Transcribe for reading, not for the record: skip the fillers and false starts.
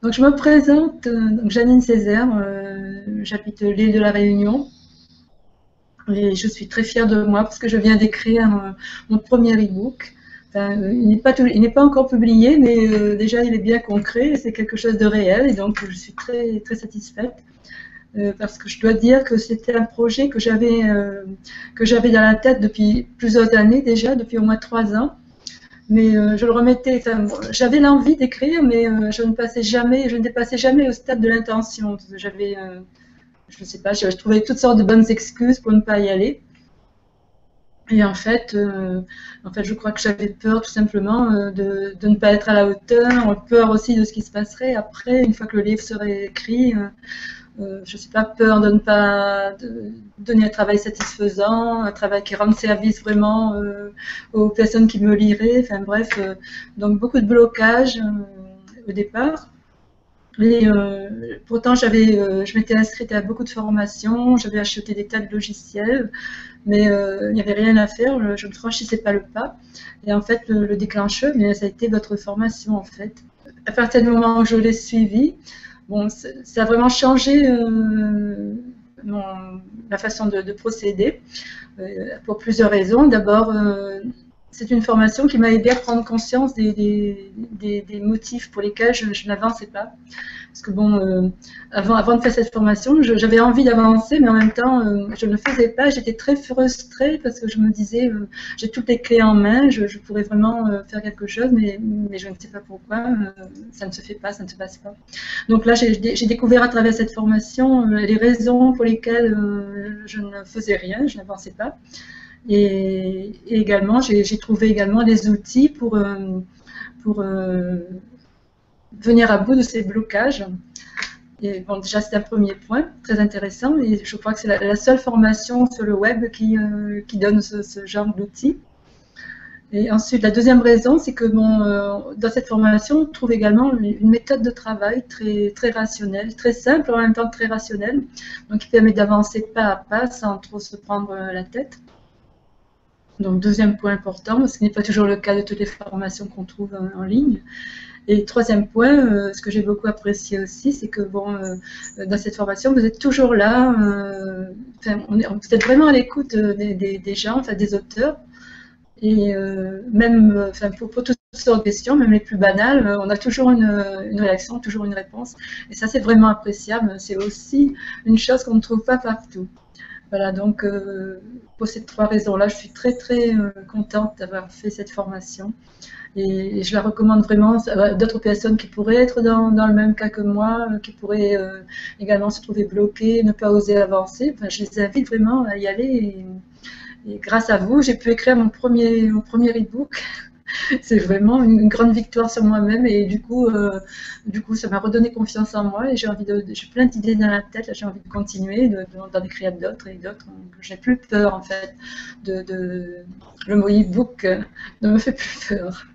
Donc je me présente, donc Janine Césaire, j'habite l'île de la Réunion et je suis très fière de moi parce que je viens d'écrire mon premier e-book. Enfin, il n'est pas encore publié, mais déjà il est bien concret, c'est quelque chose de réel et donc je suis très, très satisfaite parce que je dois dire que c'était un projet que j'avais dans la tête depuis plusieurs années déjà, depuis au moins 3 ans. Mais je le remettais, enfin, j'avais l'envie d'écrire, mais je ne dépassais jamais au stade de l'intention. Je ne sais pas, je trouvais toutes sortes de bonnes excuses pour ne pas y aller. Et en fait, je crois que j'avais peur tout simplement de ne pas être à la hauteur, peur aussi de ce qui se passerait après, une fois que le livre serait écrit. Je ne sais pas, peur de ne pas donner un travail satisfaisant, un travail qui rende service vraiment aux personnes qui me liraient. Enfin bref, donc beaucoup de blocages au départ. Et pourtant, je m'étais inscrite à beaucoup de formations, j'avais acheté des tas de logiciels, mais il n'y avait rien à faire, je ne franchissais pas le pas. Et en fait, le déclencheur, mais ça a été votre formation en fait. À partir du moment où je l'ai suivi, bon, ça a vraiment changé ma façon de procéder pour plusieurs raisons. D'abord, c'est une formation qui m'a aidé à prendre conscience des motifs pour lesquels je n'avançais pas. Parce que bon, avant de faire cette formation, j'avais envie d'avancer, mais en même temps, je ne le faisais pas. J'étais très frustrée parce que je me disais, j'ai toutes les clés en main, je pourrais vraiment faire quelque chose, mais je ne sais pas pourquoi, ça ne se fait pas, ça ne se passe pas. Donc là, j'ai découvert à travers cette formation les raisons pour lesquelles je ne faisais rien, je n'avançais pas. Et également, j'ai trouvé également des outils pour venir à bout de ces blocages. Et bon, déjà, c'est un premier point très intéressant. Et je crois que c'est la seule formation sur le web qui donne ce genre d'outils. Et ensuite, la deuxième raison, c'est que bon, dans cette formation, on trouve également une méthode de travail très, très rationnelle, très simple, en même temps très rationnelle, donc qui permet d'avancer pas à pas sans trop se prendre la tête. Donc, deuxième point important, ce qui n'est pas toujours le cas de toutes les formations qu'on trouve en ligne. Et troisième point, ce que j'ai beaucoup apprécié aussi, c'est que bon, dans cette formation, vous êtes toujours là, vous êtes vraiment à l'écoute des gens, enfin, des auteurs, et même enfin, pour toutes sortes de questions, même les plus banales, on a toujours une réaction, toujours une réponse. Et ça, c'est vraiment appréciable. C'est aussi une chose qu'on ne trouve pas partout. Voilà, donc pour ces trois raisons-là, je suis très très contente d'avoir fait cette formation. Et je la recommande vraiment à d'autres personnes qui pourraient être dans le même cas que moi, qui pourraient également se trouver bloquées, ne pas oser avancer. Enfin, je les invite vraiment à y aller. Et grâce à vous, j'ai pu écrire mon premier e-book. C'est vraiment une grande victoire sur moi-même et du coup, ça m'a redonné confiance en moi et j'ai plein d'idées dans la tête. J'ai envie de continuer, d'en écrire d'autres et d'autres. J'ai plus peur en fait. Le mot e-book ne me fait plus peur.